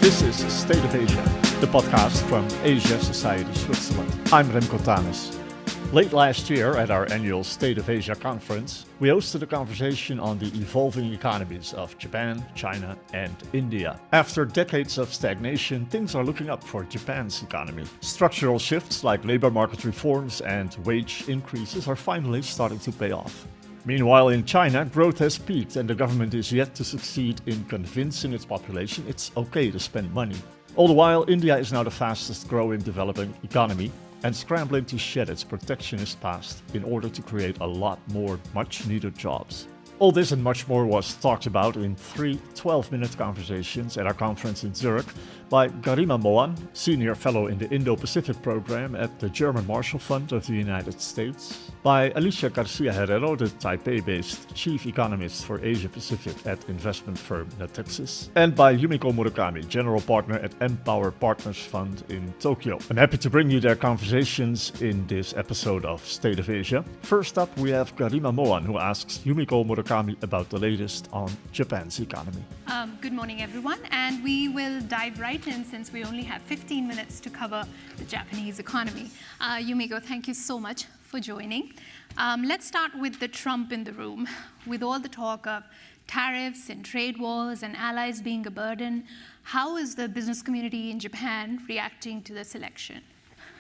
This is State of Asia, the podcast from Asia Society Switzerland. I'm Remco Tanis. Late last year at our annual State of Asia conference, we hosted a conversation on the evolving economies of Japan, China, and India. After decades of stagnation, things are looking up for Japan's economy. Structural shifts like labor market reforms and wage increases are finally starting to pay off. Meanwhile, in China, growth has peaked and the government is yet to succeed in convincing its population it's okay to spend money. All the while, India is now the fastest growing developing economy and scrambling to shed its protectionist past in order to create a lot more much-needed jobs. All this and much more was talked about in 3 12-minute conversations at our conference in Zurich by Garima Mohan, Senior Fellow in the Indo-Pacific program at the German Marshall Fund of the United States, by Alicia García Herrero, the Taipei-based Chief Economist for Asia-Pacific at investment firm Natixis, and by Yumiko Murakami, General Partner at Empower Partners Fund in Tokyo. I'm happy to bring you their conversations in this episode of State of Asia. First up, we have Garima Mohan, who asks Yumiko Murakami about the latest on Japan's economy. Good morning, everyone, and we will dive right in since we only have 15 minutes to cover the Japanese economy. Yumiko, thank you so much for joining. Let's start with the Trump in the room. With all the talk of tariffs and trade wars and allies being a burden, how is the business community in Japan reacting to this election?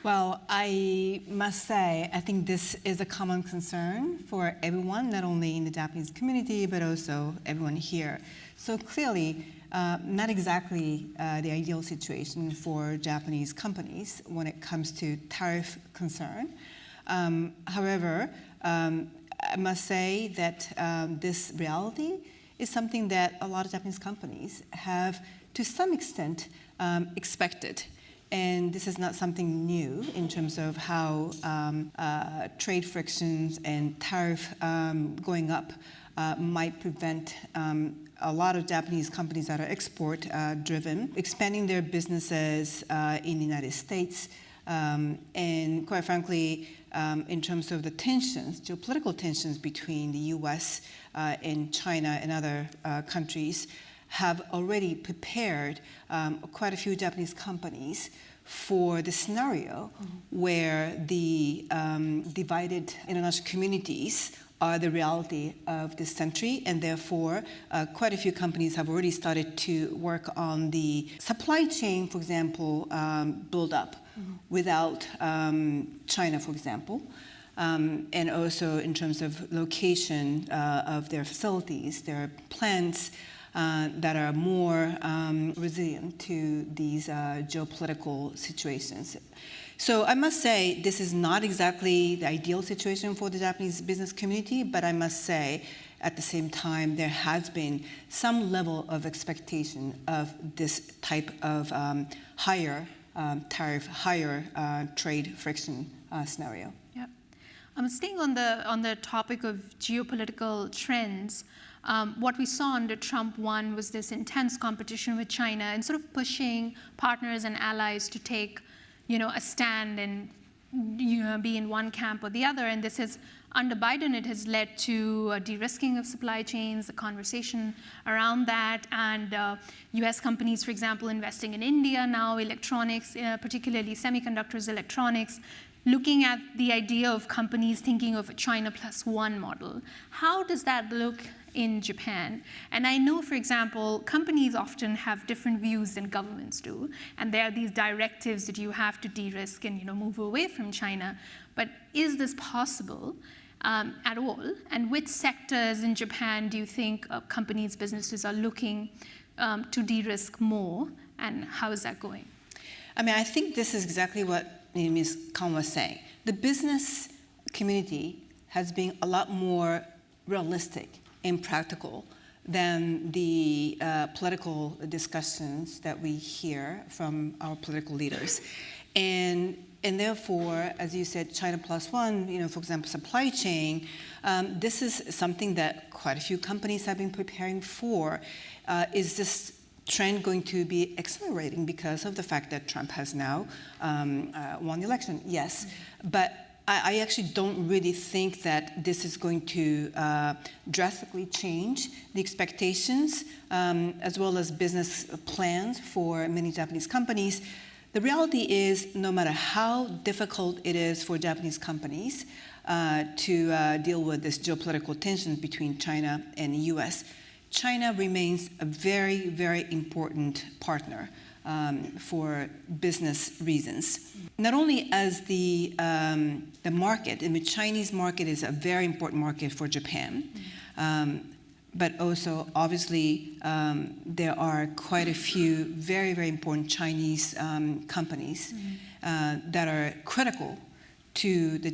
Well, I must say, I think this is a common concern for everyone, not only in the Japanese community, but also everyone here. So clearly, not exactly the ideal situation for Japanese companies when it comes to tariff concern. However, I must say that this reality is something that a lot of Japanese companies have, to some extent, expected. And this is not something new in terms of how trade frictions and tariff going up might prevent a lot of Japanese companies that are export-driven, expanding their businesses in the United States. And quite frankly, in terms of the tensions, geopolitical tensions between the US and China and other countries, have already prepared quite a few Japanese companies for the scenario where the divided international communities are the reality of this century, and therefore quite a few companies have already started to work on the supply chain, for example, build up without China, for example. And also in terms of location of their facilities, their plants that are more resilient to these geopolitical situations. So I must say this is not exactly the ideal situation for the Japanese business community, but I must say at the same time there has been some level of expectation of this type of higher tariff, higher trade friction scenario. Yeah. Staying on the topic of geopolitical trends, what we saw under Trump 1 was this intense competition with China and sort of pushing partners and allies to take, a stand and be in one camp or the other. And this has, under Biden, it has led to a de-risking of supply chains, the conversation around that, and US companies, for example, investing in India now, electronics, particularly semiconductors, electronics, looking at the idea of companies thinking of a China plus one model. How does that look in Japan? And I know, for example, companies often have different views than governments do, and there are these directives that you have to de-risk and move away from China. But is this possible at all? And which sectors in Japan do you think companies, businesses are looking to de-risk more, and how is that going? I think this is exactly what Ms. Khan was saying. The business community has been a lot more realistic and practical than the political discussions that we hear from our political leaders. And therefore, as you said, China plus one, for example, supply chain, this is something that quite a few companies have been preparing for. Is this trend going to be accelerating because of the fact that Trump has now won the election? Yes. But I actually don't really think that this is going to drastically change the expectations as well as business plans for many Japanese companies. The reality is, no matter how difficult it is for Japanese companies to deal with this geopolitical tension between China and the US, China remains a very, very important partner for business reasons. Not only as the market, and the Chinese market is a very important market for Japan, but also obviously there are quite a few very, very important Chinese companies that are critical to the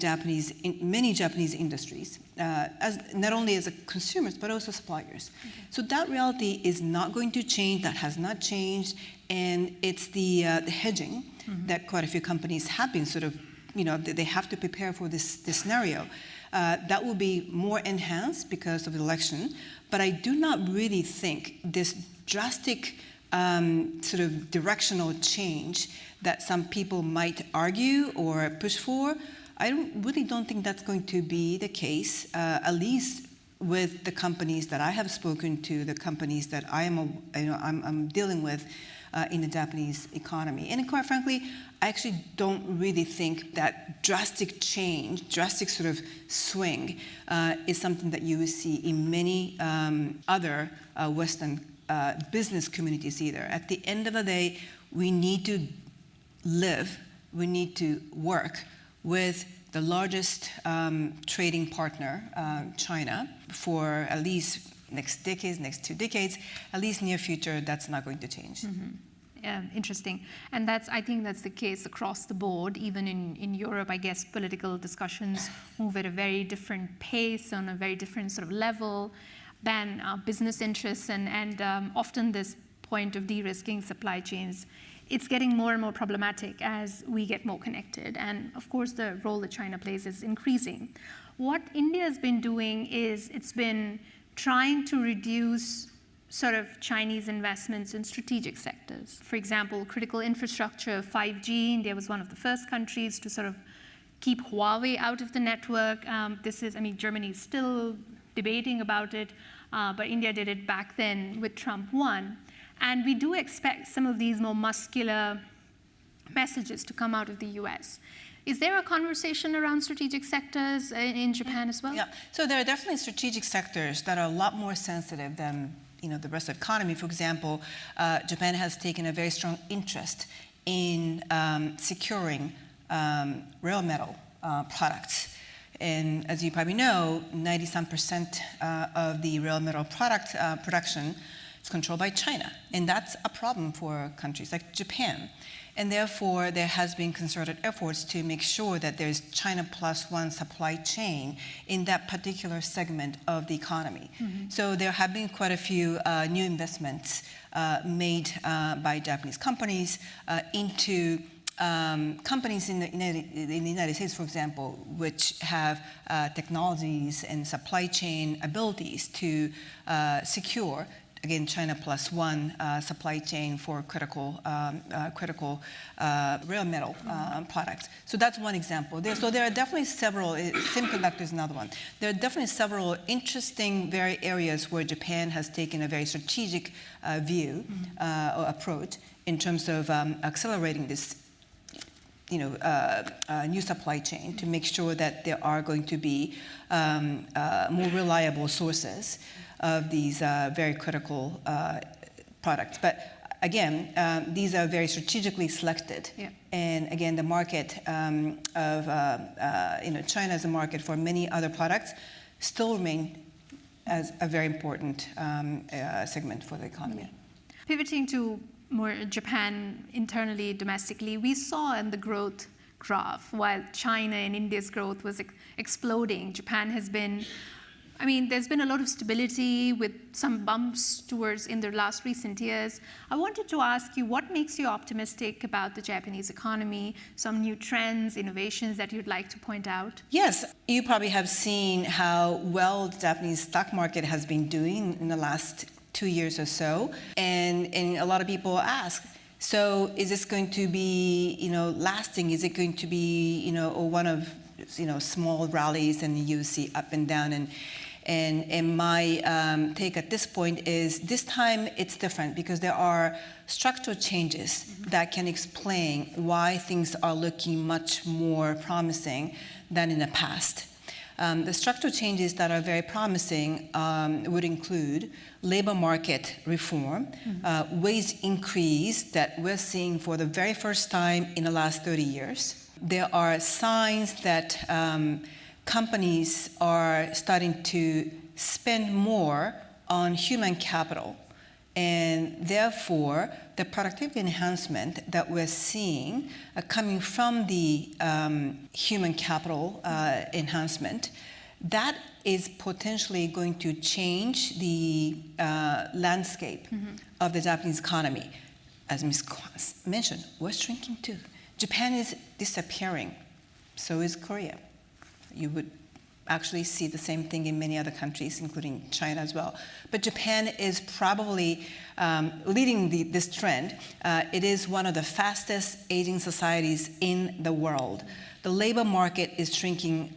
many Japanese industries, as not only as consumers, but also suppliers. So that reality is not going to change, that has not changed, and it's the hedging that quite a few companies have been sort of, they have to prepare for this scenario. That will be more enhanced because of the election, but I do not really think this drastic sort of directional change that some people might argue or push for, I really don't think that's going to be the case, at least with the companies that I have spoken to, the companies that I'm dealing with in the Japanese economy. And quite frankly, I actually don't really think that drastic change, drastic sort of swing is something that you will see in many other Western business communities either. At the end of the day, we need to live, we need to work with the largest trading partner, China, for at least next 2 decades, at least near future, that's not going to change. Yeah, interesting. And I think that's the case across the board. Even in Europe, I guess political discussions move at a very different pace, on a very different sort of level than business interests, and often this point of de-risking supply chains, it's getting more and more problematic as we get more connected. And of course, the role that China plays is increasing. What India has been doing is it's been trying to reduce sort of Chinese investments in strategic sectors. For example, critical infrastructure, 5G. India was one of the first countries to sort of keep Huawei out of the network. Germany is still debating about it, but India did it back then with Trump 1. And we do expect some of these more muscular messages to come out of the US. Is there a conversation around strategic sectors in Japan as well? Yeah, so there are definitely strategic sectors that are a lot more sensitive than the rest of the economy. For example, Japan has taken a very strong interest in securing rail metal products. And as you probably know, 97% of the rail metal product production is controlled by China. And that's a problem for countries like Japan. And therefore, there has been concerted efforts to make sure that there's China plus one supply chain in that particular segment of the economy. So there have been quite a few new investments made by Japanese companies into companies in the United States, for example, which have technologies and supply chain abilities to secure, again, China plus one supply chain for critical rail metal products. So that's one example. So there are definitely several, semiconductors is another one. There are definitely several interesting very areas where Japan has taken a very strategic view or approach in terms of accelerating this new supply chain to make sure that there are going to be more reliable sources of these very critical products. But again, these are very strategically selected. Yeah. And again, the market of China as a market for many other products still remain as a very important segment for the economy. Yeah. Pivoting to more Japan internally, domestically, we saw in the growth graph, while China and India's growth was exploding, Japan has been, there's been a lot of stability with some bumps in the last recent years. I wanted to ask you, what makes you optimistic about the Japanese economy, some new trends, innovations that you'd like to point out? Yes, you probably have seen how well the Japanese stock market has been doing in the last 2 years or so, and a lot of people ask, so is this going to be lasting? Is it going to be one of small rallies, and you see up and down. And my take at this point is this time it's different because there are structural changes that can explain why things are looking much more promising than in the past. The structural changes that are very promising would include labor market reform, wage increase that we're seeing for the very first time in the last 30 years. There are signs that companies are starting to spend more on human capital, and therefore the productivity enhancement that we're seeing coming from the human capital enhancement, that is potentially going to change the landscape of the Japanese economy. As Ms. Kwan mentioned, we're shrinking too. Japan is disappearing, so is Korea. You would actually see the same thing in many other countries, including China as well. But Japan is probably leading this trend. It is one of the fastest aging societies in the world. The labor market is shrinking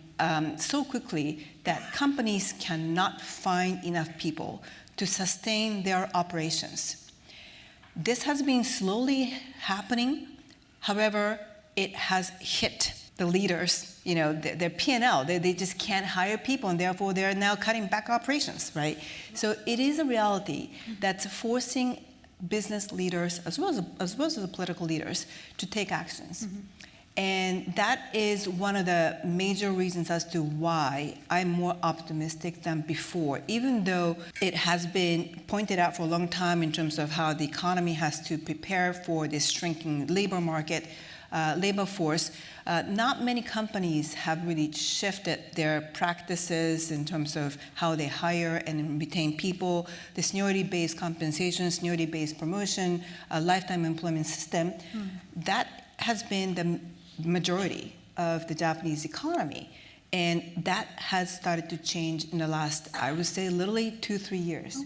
so quickly that companies cannot find enough people to sustain their operations. This has been slowly happening. However, it has hit the leaders, their P&L. They just can't hire people, and therefore they're now cutting back operations, right? So it is a reality that's forcing business leaders, as well as the political leaders, to take actions. And that is one of the major reasons as to why I'm more optimistic than before, even though it has been pointed out for a long time in terms of how the economy has to prepare for this shrinking labor market, labor force. Not many companies have really shifted their practices in terms of how they hire and retain people, the seniority-based compensation, seniority-based promotion, lifetime employment system. That has been the majority of the Japanese economy. And that has started to change in the last, I would say, literally 2-3 years.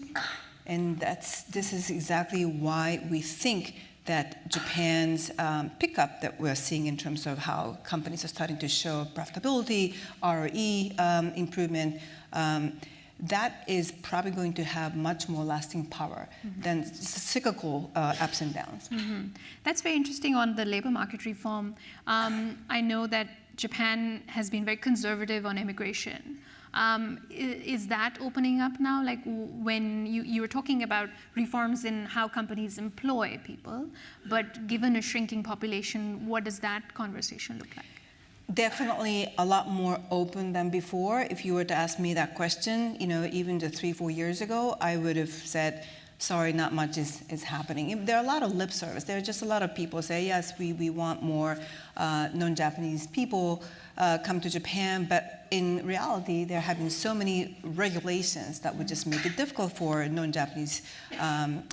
And this is exactly why we think that Japan's pickup that we're seeing in terms of how companies are starting to show profitability, ROE improvement, that is probably going to have much more lasting power than cyclical ups and downs. That's very interesting on the labor market reform. I know that Japan has been very conservative on immigration. Is that opening up now? Like when you were talking about reforms in how companies employ people, but given a shrinking population, what does that conversation look like? Definitely a lot more open than before. If you were to ask me that question, even just 3-4 years ago, I would have said, sorry, not much is happening. There are a lot of lip service. There are just a lot of people say, yes, we want more non-Japanese people come to Japan, but in reality, there have been so many regulations that would just make it difficult for non-Japanese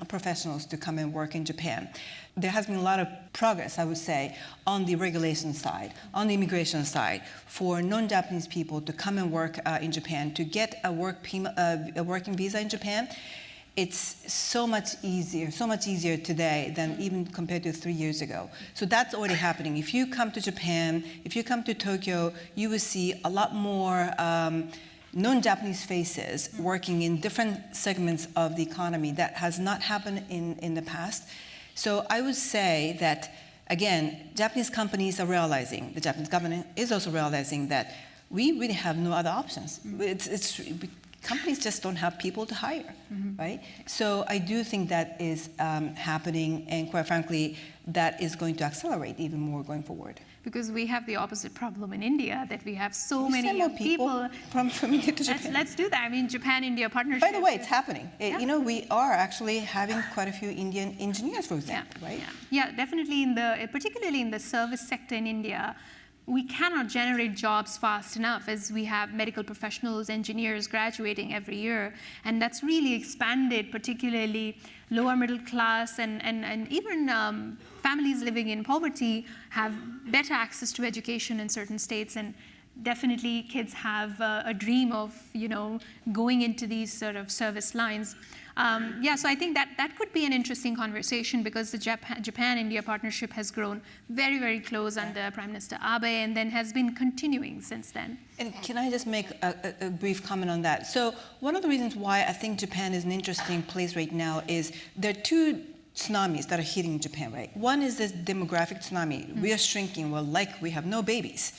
professionals to come and work in Japan. There has been a lot of progress, I would say, on the regulation side, on the immigration side, for non-Japanese people to come and work in Japan, to get a working visa in Japan. It's so much easier today than even compared to 3 years ago. So that's already happening. If you come to Japan, if you come to Tokyo, you will see a lot more non-Japanese faces working in different segments of the economy. That has not happened in the past. So I would say that, again, Japanese companies are realizing, the Japanese government is also realizing that we really have no other options. Companies just don't have people to hire, right? So I do think that is happening, and quite frankly, that is going to accelerate even more going forward. Because we have the opposite problem in India, that we have so many young people from India to Japan. Let's do that. I mean, Japan-India partnership. By the way, it's happening. We are actually having quite a few Indian engineers, for example, right? Yeah, definitely particularly in the service sector in India, we cannot generate jobs fast enough, as we have medical professionals, engineers graduating every year. And that's really expanded, particularly lower middle class and even families living in poverty have better access to education in certain states. And definitely kids have a dream of, going into these sort of service lines. So I think that could be an interesting conversation because the Japan-India partnership has grown very, very close under Prime Minister Abe and then has been continuing since then. And can I just make a brief comment on that? So one of the reasons why I think Japan is an interesting place right now is there are two tsunamis that are hitting Japan, right? One is this demographic tsunami. We are shrinking, we have no babies.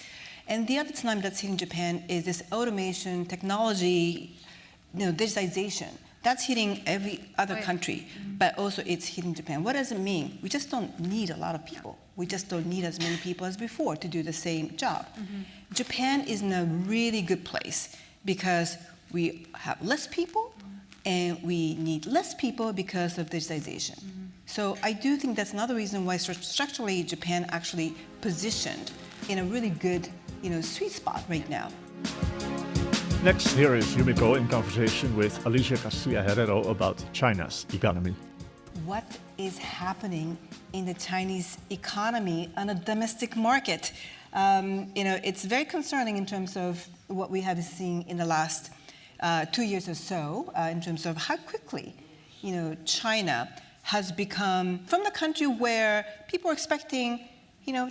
And the other tsunami that's hitting Japan is this automation, technology, digitization. That's hitting every other country, but also it's hitting Japan. What does it mean? We just don't need a lot of people. We just don't need as many people as before to do the same job. Japan is in a really good place because we have less people and we need less people because of digitization. So I do think that's another reason why structurally Japan actually positioned in a really good sweet spot right now. Next, here is Yumiko in conversation with Alicia García Herrero about China's economy. What is happening in the Chinese economy on a domestic market? It's very concerning in terms of what we have seen in the last 2 years or so, in terms of how quickly, China has become from the country where people are expecting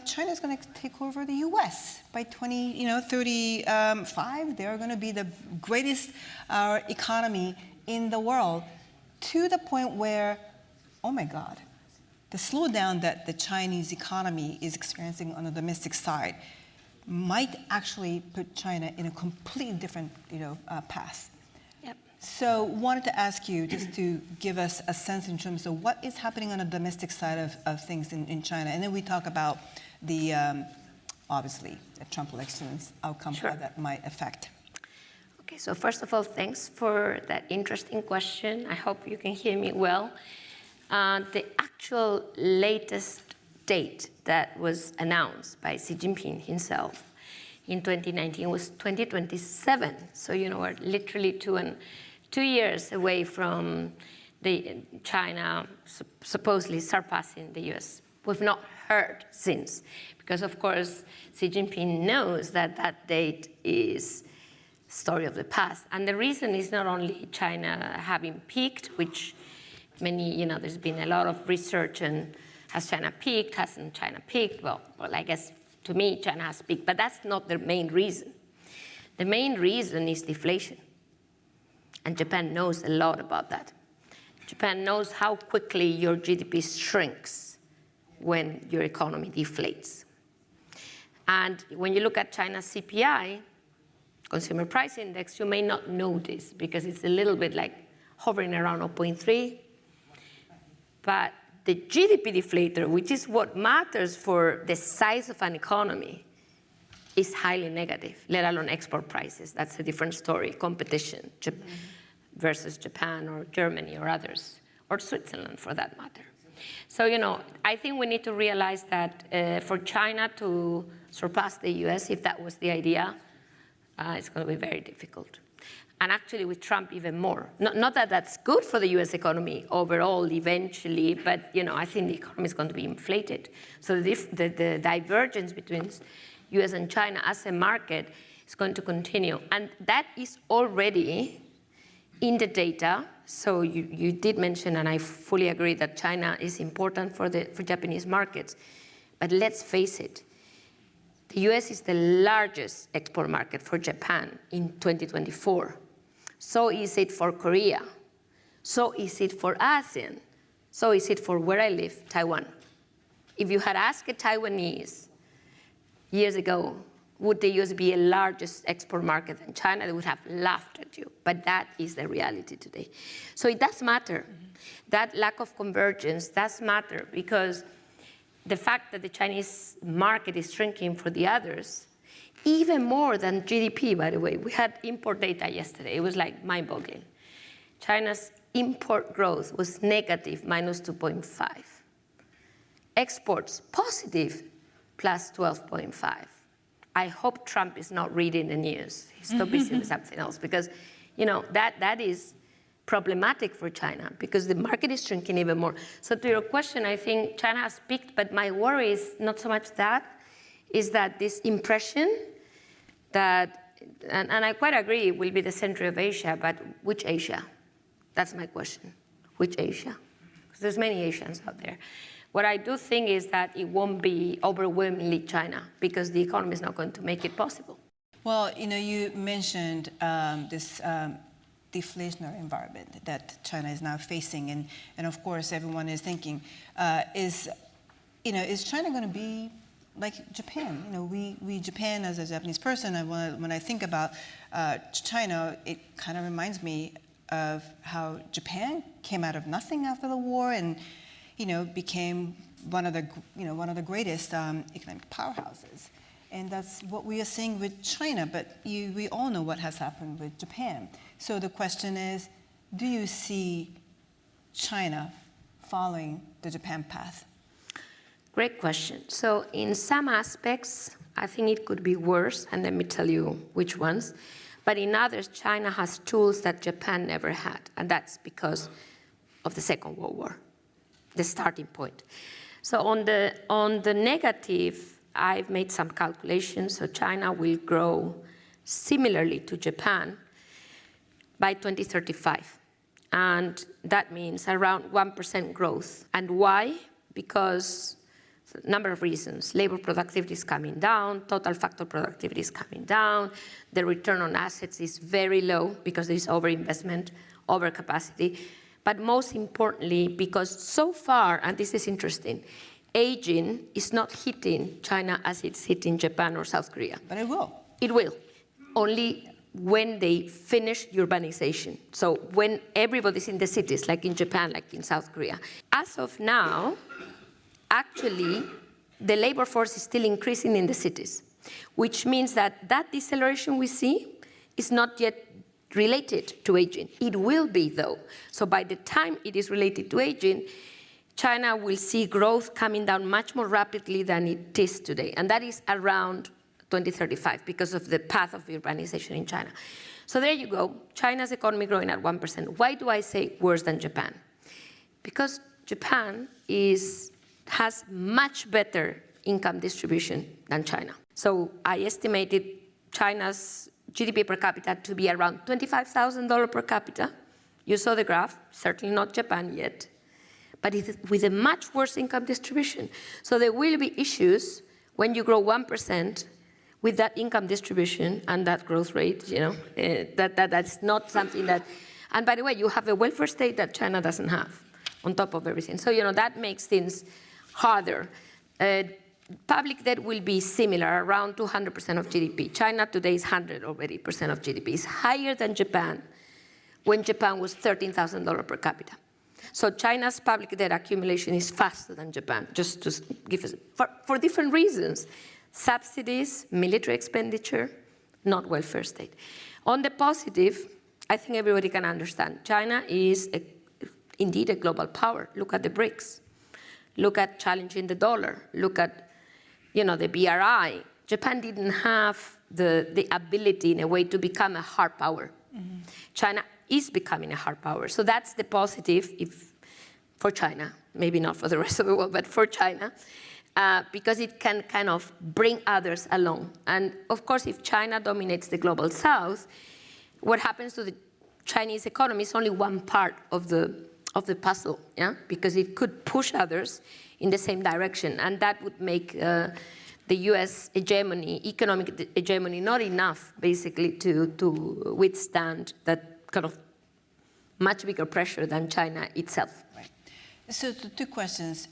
China is going to take over the U.S. by 2035. They're going to be the greatest economy in the world, to the point where, oh my God, the slowdown that the Chinese economy is experiencing on the domestic side might actually put China in a completely different, path. Yep. So wanted to ask you just to give us a sense in terms of what is happening on the domestic side of things in China. And then we talk about the, obviously, the Trump election's outcome, how that might affect. Okay, so first of all, thanks for that interesting question. I hope you can hear me well. The actual latest date that was announced by Xi Jinping himself in 2019 was 2027. So, we're literally 2 years away from China supposedly surpassing the US. We've not heard since, because of course Xi Jinping knows that date is story of the past. And the reason is not only China having peaked, which there's been a lot of research and has China peaked, hasn't China peaked? Well, I guess to me, China has peaked, but that's not the main reason. The main reason is deflation. And Japan knows a lot about that. Japan knows how quickly your GDP shrinks when your economy deflates. And when you look at China's CPI, Consumer Price Index, you may not notice because it's a little bit like hovering around 0.3. But the GDP deflator, which is what matters for the size of an economy, is highly negative, let alone export prices. That's a different story, competition versus Japan or Germany or others, or Switzerland for that matter. So, I think we need to realize that for China to surpass the US, if that was the idea, it's going to be very difficult. And actually with Trump even more. Not that that's good for the US economy overall eventually, but I think the economy is going to be inflated. So the divergence between US and China as a market is going to continue. And that is already in the data. So you did mention, and I fully agree, that China is important for Japanese markets. But let's face it, the US is the largest export market for Japan in 2024. So is it for Korea. So is it for ASEAN. So is it for where I live, Taiwan. If you had asked a Taiwanese years ago, would the US be a largest export market than China, they would have laughed at you. But that is the reality today. So it does matter. That lack of convergence does matter because the fact that the Chinese market is shrinking for the others, even more than GDP, by the way. We had import data yesterday. It was like mind-boggling. China's import growth was negative, minus 2.5. Exports, positive, plus 12.5. I hope Trump is not reading the news. He's so busy with something else because, that is problematic for China because the market is shrinking even more. So to your question, I think China has peaked, but my worry is not so much that, is that this impression that, and I quite agree, it will be the center of Asia, but which Asia? That's my question. Which Asia? Because there's many Asians out there. What I do think is that it won't be overwhelmingly China, because the economy is not going to make it possible. Well, you mentioned this deflationary environment that China is now facing, and of course everyone is thinking, is China going to be like Japan? We Japan, as a Japanese person, when I think about China, it kind of reminds me of how Japan came out of nothing after the war and became one of the greatest economic powerhouses. And that's what we are seeing with China, but we all know what has happened with Japan. So the question is, do you see China following the Japan path? Great question. So in some aspects, I think it could be worse, and let me tell you which ones. But in others, China has tools that Japan never had, and that's because of the Second World War, the starting point. So on the negative, I've made some calculations. So China will grow similarly to Japan by 2035. And that means around 1% growth. And why? Because a number of reasons. Labor productivity is coming down, total factor productivity is coming down, the return on assets is very low because there is overinvestment, overcapacity. But most importantly, because so far, and this is interesting, aging is not hitting China as it's hitting Japan or South Korea. But it will. It will, only when they finish urbanization. So when everybody's in the cities, like in Japan, like in South Korea. As of now, actually, the labor force is still increasing in the cities, which means that deceleration we see is not yet related to aging. It will be, though. So by the time it is related to aging, China will see growth coming down much more rapidly than it is today. And that is around 2035 because of the path of urbanization in China. So there you go, China's economy growing at 1%. Why do I say worse than Japan? Because Japan has much better income distribution than China. So I estimated China's GDP per capita to be around $25,000 per capita. You saw the graph, certainly not Japan yet, but with a much worse income distribution. So there will be issues when you grow 1% with that income distribution and that growth rate, that's not something that, and by the way, you have a welfare state that China doesn't have on top of everything. So, that makes things harder. Public debt will be similar, around 200% of GDP. China today is 100% already of GDP. It's higher than Japan when Japan was $13,000 per capita. So China's public debt accumulation is faster than Japan, just to give us, for different reasons. Subsidies, military expenditure, not welfare state. On the positive, I think everybody can understand. China is indeed a global power. Look at the BRICS. Look at challenging the dollar. Look at, the BRI. Japan didn't have the ability in a way to become a hard power. Mm-hmm. China is becoming a hard power. So that's the positive for China, maybe not for the rest of the world, but for China, because it can kind of bring others along. And of course, if China dominates the global south, what happens to the Chinese economy is only one part of the puzzle, yeah? Because it could push others in the same direction, and that would make the U.S. hegemony, economic hegemony, not enough, basically, to withstand that kind of much bigger pressure than China itself. Right. So the two questions.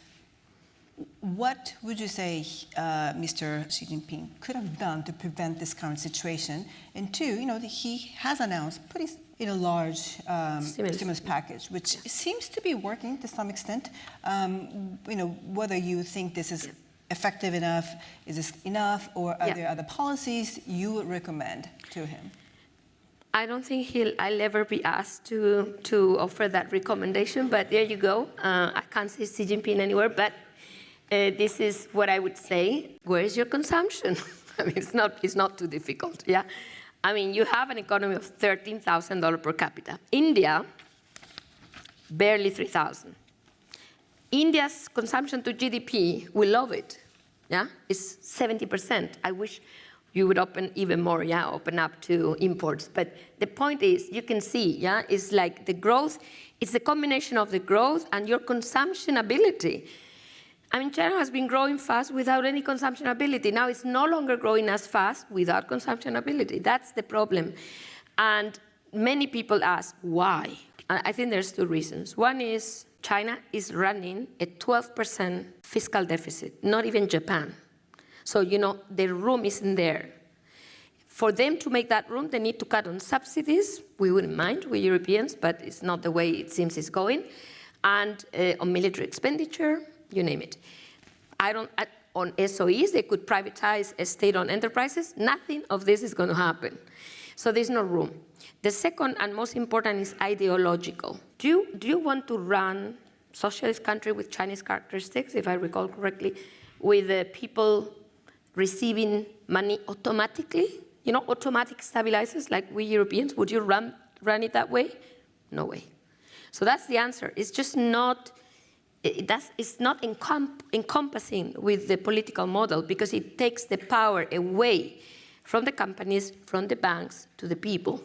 What would you say Mr. Xi Jinping could have done to prevent this current situation? And two, he has announced pretty large stimulus package, which seems to be working to some extent. Whether you think this is effective enough, is this enough, or are there other policies you would recommend to him? I don't think I'll ever be asked to offer that recommendation, but there you go. I can't see Xi Jinping anywhere, but this is what I would say. Where is your consumption? I mean, it's not too difficult, yeah? I mean, you have an economy of $13,000 per capita. India, barely 3,000. India's consumption to GDP, we love it, yeah? It's 70%. I wish you would open even more, open up to imports. But the point is, you can see, it's like the growth, it's the combination of the growth and your consumption ability. I mean, China has been growing fast without any consumption ability. Now it's no longer growing as fast without consumption ability. That's the problem. And many people ask, why? I think there's two reasons. One is China is running a 12% fiscal deficit, not even Japan. So, the room isn't there. For them to make that room, they need to cut on subsidies. We wouldn't mind, we Europeans, but it's not the way it seems it's going. And on military expenditure, you name it. On SOEs, they could privatize state-owned enterprises. Nothing of this is going to happen. So there's no room. The second and most important is ideological. Do you want to run socialist country with Chinese characteristics, if I recall correctly, with people receiving money automatically? Automatic stabilizers like we Europeans, would you run it that way? No way. So that's the answer. It's just not, it's not encompassing with the political model because it takes the power away from the companies, from the banks, to the people.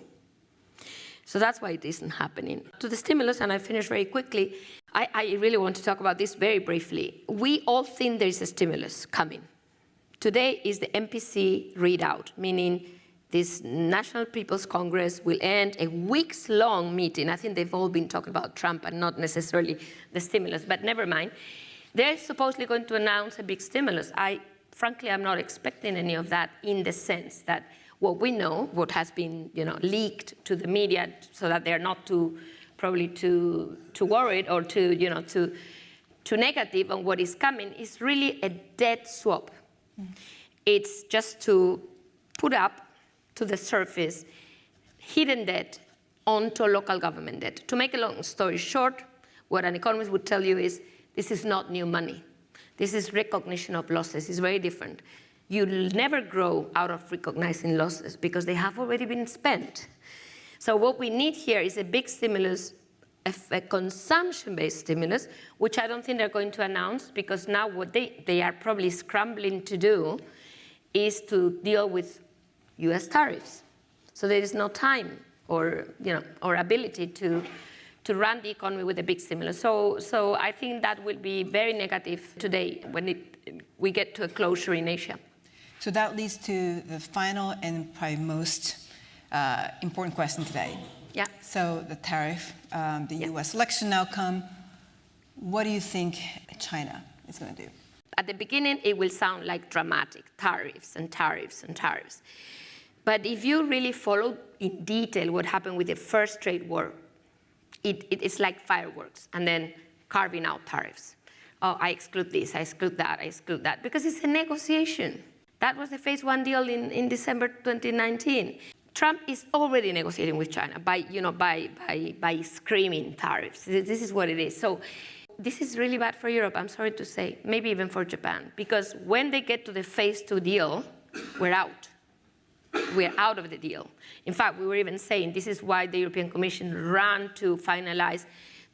So that's why it isn't happening. To the stimulus, and I finish very quickly, I really want to talk about this very briefly. We all think there is a stimulus coming. Today is the MPC readout, meaning this National People's Congress will end a weeks-long meeting. I think they've all been talking about Trump and not necessarily the stimulus, but never mind. They're supposedly going to announce a big stimulus. Frankly, I'm not expecting any of that in the sense that what we know, what has been leaked to the media so that they're not too worried or too negative on what is coming, is really a debt swap. It's just to put up to the surface hidden debt onto local government debt. To make a long story short, what an economist would tell you is this is not new money. This is recognition of losses. It's very different. You'll never grow out of recognizing losses because they have already been spent. So what we need here is a big stimulus, a consumption-based stimulus, which I don't think they're going to announce because now what they are probably scrambling to do is to deal with US tariffs. So there is no time or ability to run the economy with a big stimulus. So I think that will be very negative today when we get to a closure in Asia. So that leads to the final and probably most important question today. Yeah. So the tariff, the US election outcome, what do you think China is going to do? At the beginning, it will sound like dramatic, tariffs and tariffs and tariffs. But if you really follow in detail what happened with the first trade war, it's like fireworks and then carving out tariffs. Oh, I exclude this, I exclude that, because it's a negotiation. That was the phase one deal in December 2019. Trump is already negotiating with China by screaming tariffs. This is what it is. So this is really bad for Europe, I'm sorry to say, maybe even for Japan, because when they get to the phase two deal, we're out. We're out of the deal. In fact, we were even saying this is why the European Commission ran to finalize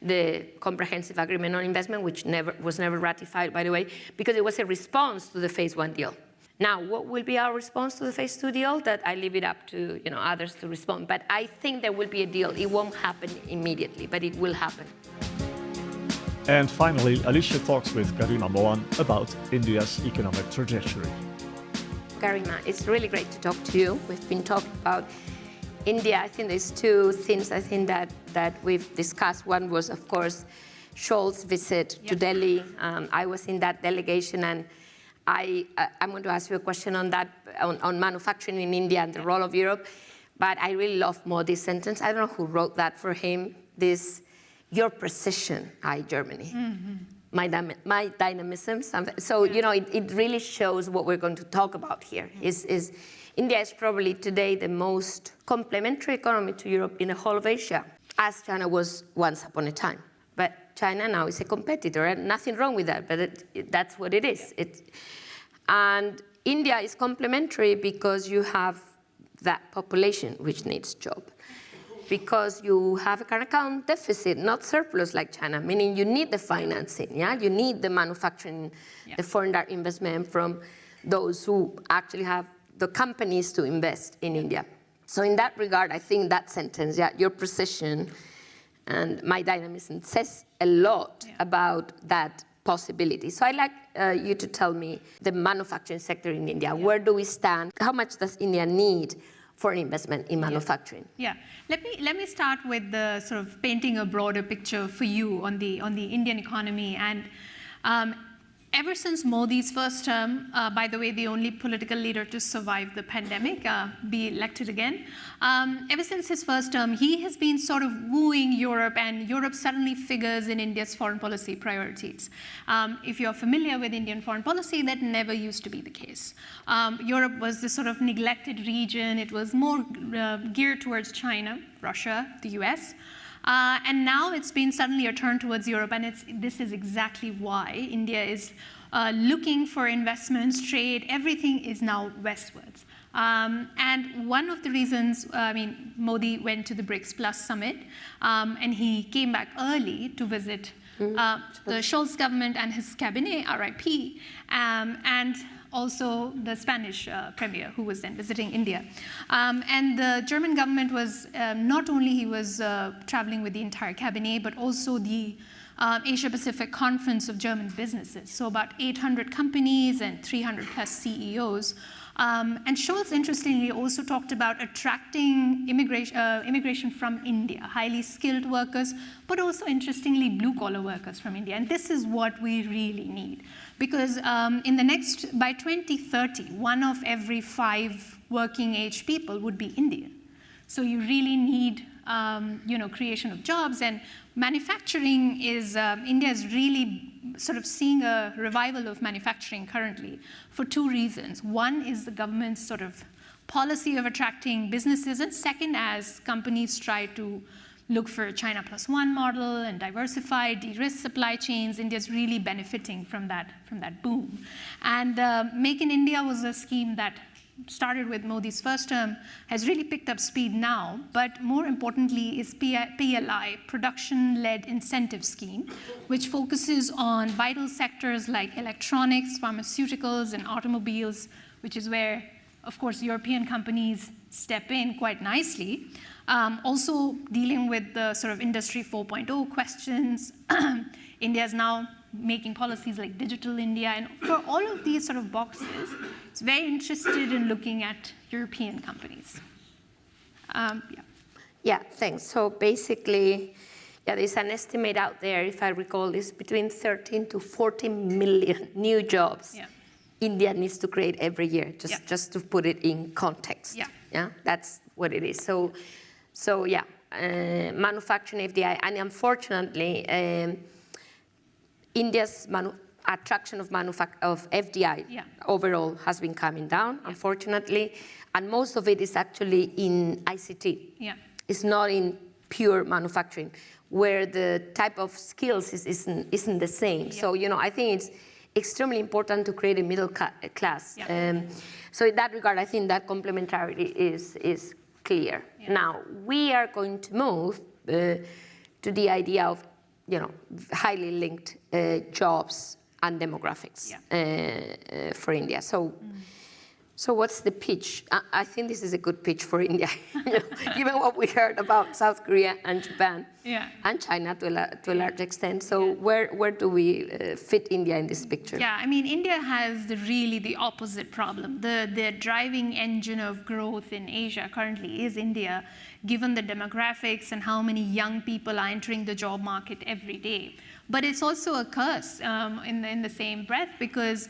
the comprehensive agreement on investment, which was never ratified, by the way, because it was a response to the phase one deal. Now, what will be our response to the phase two deal? That I leave it up to others to respond. But I think there will be a deal. It won't happen immediately, but it will happen. And finally, Alicia talks with Garima Mohan about India's economic trajectory. Garima, it's really great to talk to you. We've been talking about India. I think there's two things I think that we've discussed. One was, of course, Scholz's visit to Delhi. I was in that delegation, and I'm going to ask you a question on that, on manufacturing in India and the role of Europe. But I really love Modi's sentence. I don't know who wrote that for him. Your precision, Germany. Mm-hmm. My dynamism. So, it really shows what we're going to talk about here. Mm-hmm. India is probably today the most complementary economy to Europe in the whole of Asia, as China was once upon a time. But China now is a competitor, and nothing wrong with that, but that's what it is. And India is complementary because you have that population which needs job. Because you have a current account deficit, not surplus like China, meaning you need the financing, You need the manufacturing, the foreign direct investment from those who actually have the companies to invest in India. So in that regard, I think that sentence, your precision and my dynamism says a lot about that possibility. So I'd like you to tell me the manufacturing sector in India. Where do we stand? How much does India need for investment in manufacturing? Yeah, let me start with the sort of painting a broader picture for you on the Indian economy. And ever since Modi's first term, by the way, the only political leader to survive the pandemic, be elected again, ever since his first term, he has been sort of wooing Europe, and Europe suddenly figures in India's foreign policy priorities. If you're familiar with Indian foreign policy, that never used to be the case. Europe was this sort of neglected region. It was more geared towards China, Russia, the US. And now it's been suddenly a turn towards Europe, and this is exactly why India is looking for investments, trade, everything is now westwards. And one of the reasons, Modi went to the BRICS Plus summit, and he came back early to visit the Scholz government and his cabinet, RIP, and also the Spanish premier, who was then visiting India. And the German government was, not only he was traveling with the entire cabinet, but also the Asia-Pacific Conference of German Businesses. So about 800 companies and 300 plus CEOs. And Scholz, interestingly, also talked about attracting immigration from India, highly skilled workers, but also, interestingly, blue-collar workers from India. And this is what we really need. Because by 2030, 1 of every 5 working-age people would be Indian. So you really need, creation of jobs, and manufacturing is, India is really sort of seeing a revival of manufacturing currently for 2 reasons. One is the government's sort of policy of attracting businesses, and second, as companies try to look for a China Plus One model and diversify, de-risk supply chains, India's really benefiting from that boom. And Make in India was a scheme that started with Modi's first term, has really picked up speed now, but more importantly is PLI, Production-Led Incentive Scheme, which focuses on vital sectors like electronics, pharmaceuticals, and automobiles, which is where, of course, European companies step in quite nicely. Also dealing with the sort of Industry 4.0 questions. India is now making policies like Digital India, and for all of these sort of boxes, it's very interested in looking at European companies. Yeah, thanks. So basically, there's an estimate out there, if I recall, is between 13 to 14 million new jobs India needs to create every year, just to put it in context. Yeah, that's what it is. So manufacturing FDI, and unfortunately, India's attraction of FDI overall has been coming down, unfortunately, and most of it is actually in ICT. It's not in pure manufacturing, where the type of skills isn't the same. So I think it's extremely important to create a middle class. So in that regard, I think that complementarity is clear. Now we are going to move to the idea of highly linked jobs and demographics for India. So what's the pitch? I think this is a good pitch for India, given what we heard about South Korea and Japan and China to a large extent. So where do we fit India in this picture? Yeah, I mean, India has really the opposite problem. The driving engine of growth in Asia currently is India, given the demographics and how many young people are entering the job market every day. But it's also a curse in the same breath, because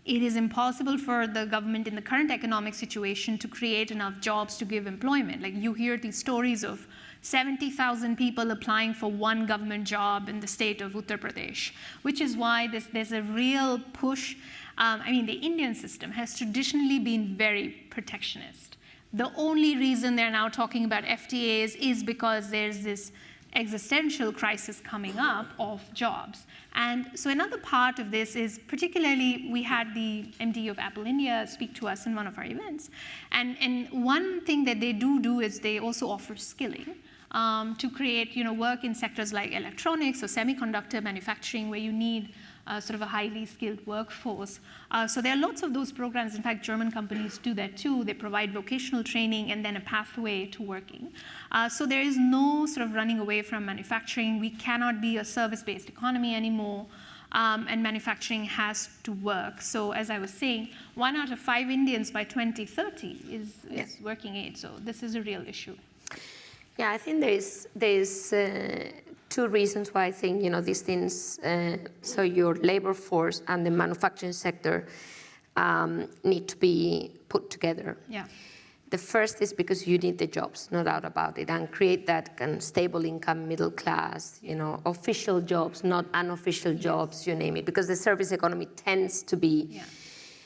it is impossible for the government in the current economic situation to create enough jobs to give employment. Like, you hear these stories of 70,000 people applying for one government job in the state of Uttar Pradesh, which is why there's a real push. The Indian system has traditionally been very protectionist. The only reason they're now talking about FTAs is because there's this existential crisis coming up of jobs. And so another part of this is, particularly, we had the MD of Apple India speak to us in one of our events. And one thing that they do is they also offer skilling. to create work in sectors like electronics or semiconductor manufacturing, where you need sort of a highly skilled workforce. So there are lots of those programs. In fact, German companies do that too. They provide vocational training and then a pathway to working. So there is no sort of running away from manufacturing. We cannot be a service-based economy anymore. And manufacturing has to work. So as I was saying, 1 out of 5 Indians by 2030 is working age. So this is a real issue. Yeah, I think there's 2 reasons why I think these things. So your labor force and the manufacturing sector need to be put together. Yeah. The first is because you need the jobs, no doubt about it, and create that kind of stable income, middle class, official jobs, not unofficial jobs, you name it, because the service economy tends to be,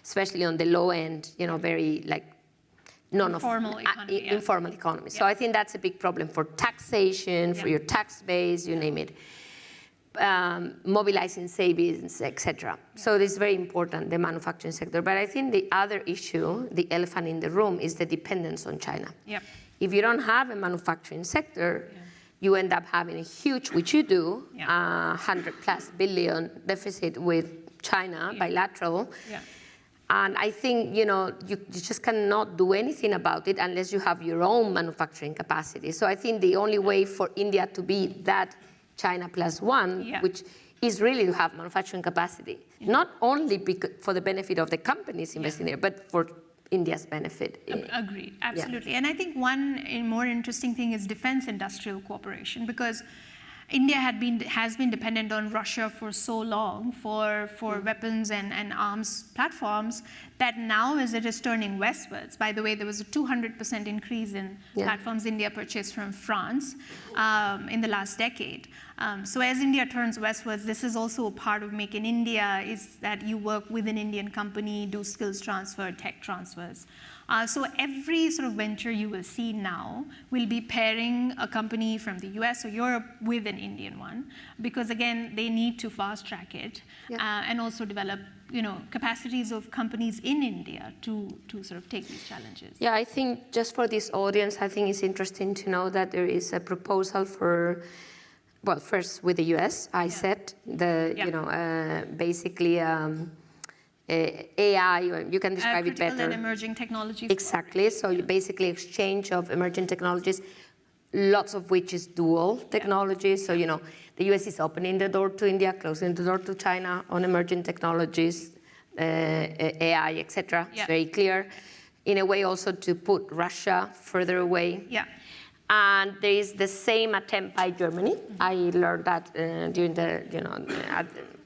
especially on the low end, very informal economy. Informal economy. So I think that's a big problem for taxation, for your tax base, you name it. Mobilizing savings, etc. So this is very important, the manufacturing sector. But I think the other issue, the elephant in the room, is the dependence on China. Yep. If you don't have a manufacturing sector, you end up having a huge, which you do, 100+ billion deficit with China, bilateral. Yeah. And I think, you just cannot do anything about it unless you have your own manufacturing capacity. So I think the only way for India to be that China +1, which is really to have manufacturing capacity, not only for the benefit of the companies investing there, but for India's benefit. Agreed, absolutely. And I think one more interesting thing is defense industrial cooperation, because India has been dependent on Russia for so long for weapons and arms platforms that now as it is turning westwards. By the way, there was a 200% increase in platforms India purchased from France in the last decade. So as India turns westwards, this is also a part of Make in India, is that you work with an Indian company, do skills transfer, tech transfers. So every sort of venture you will see now will be pairing a company from the US or Europe with an Indian one, because again, they need to fast track it and also develop capacities of companies in India to sort of take these challenges. Yeah, I think just for this audience, I think it's interesting to know that there is a proposal for, well, first with the US, I said, basically AI, you can describe it better. Critical and emerging technologies. Exactly, so you basically exchange of emerging technologies, lots of which is dual technology. So, the US is opening the door to India, closing the door to China on emerging technologies, AI, etc. It's very clear. In a way also to put Russia further away. Yeah. And there is the same attempt by Germany. I learned that during the,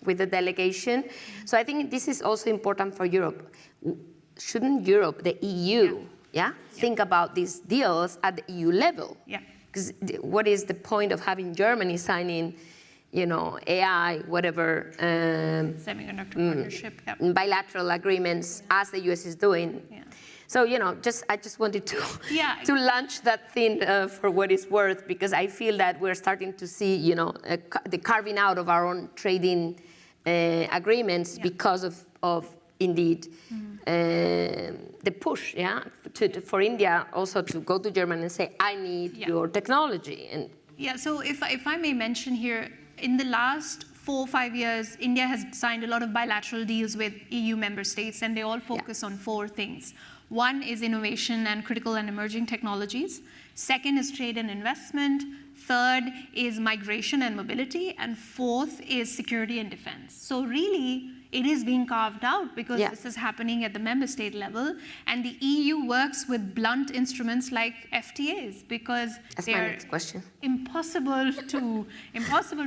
with the delegation. So I think this is also important for Europe. Shouldn't Europe, the EU, think about these deals at the EU level? Yeah. Because what is the point of having Germany signing, AI, whatever, semiconductor partnership, bilateral agreements, as the US is doing? Yeah. So, I just wanted to to launch that thing for what it's worth, because I feel that we're starting to see, the carving out of our own trading agreements because of indeed, the push, for India also to go to Germany and say, I need your technology. And so if I may mention here, in the last 4 or 5 years, India has signed a lot of bilateral deals with EU member states, and they all focus on 4 things. One is innovation and critical and emerging technologies. Second is trade and investment. Third is migration and mobility. And fourth is security and defense. So really, it is being carved out because this is happening at the member state level. And the EU works with blunt instruments like FTAs, because they are impossible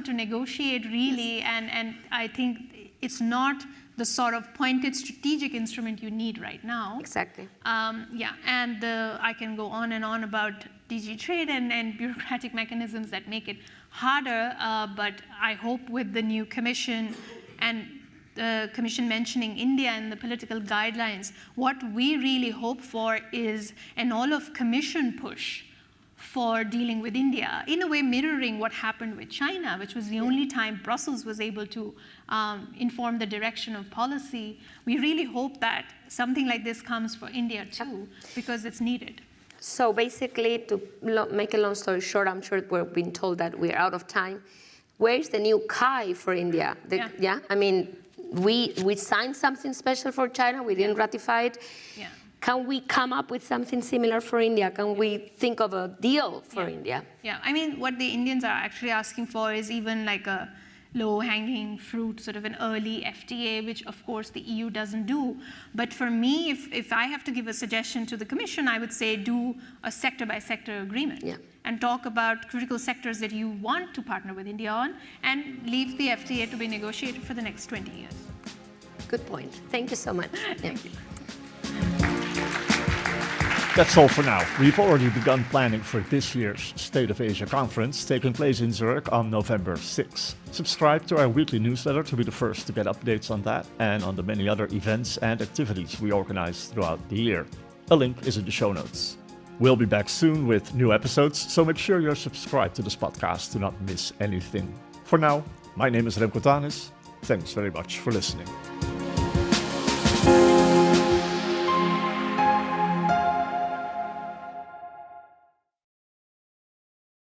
to negotiate really. And I think it's not the sort of pointed strategic instrument you need right now. Exactly. And I can go on and on about DG trade and bureaucratic mechanisms that make it harder, but I hope with the new commission and the commission mentioning India and the political guidelines, what we really hope for is an all-of commission push for dealing with India, in a way mirroring what happened with China, which was the only time Brussels was able to inform the direction of policy. We really hope that something like this comes for India too, because it's needed. So basically, to make a long story short, I'm sure we're being told that we're out of time. Where's the new KAI for India? I mean, we signed something special for China. We didn't ratify it. Yeah. Can we come up with something similar for India? Can we think of a deal for India? Yeah, I mean, what the Indians are actually asking for is even like a low-hanging fruit, sort of an early FTA, which of course the EU doesn't do. But for me, if I have to give a suggestion to the Commission, I would say do a sector-by-sector agreement and talk about critical sectors that you want to partner with India on and leave the FTA to be negotiated for the next 20 years. Good point. Thank you so much. Thank you. That's all for now. We've already begun planning for this year's State of Asia conference taking place in Zurich on November 6. Subscribe to our weekly newsletter to be the first to get updates on that and on the many other events and activities we organize throughout the year. A link is in the show notes. We'll be back soon with new episodes, so make sure you're subscribed to this podcast to not miss anything. For now, my name is Remco Tanis. Thanks very much for listening.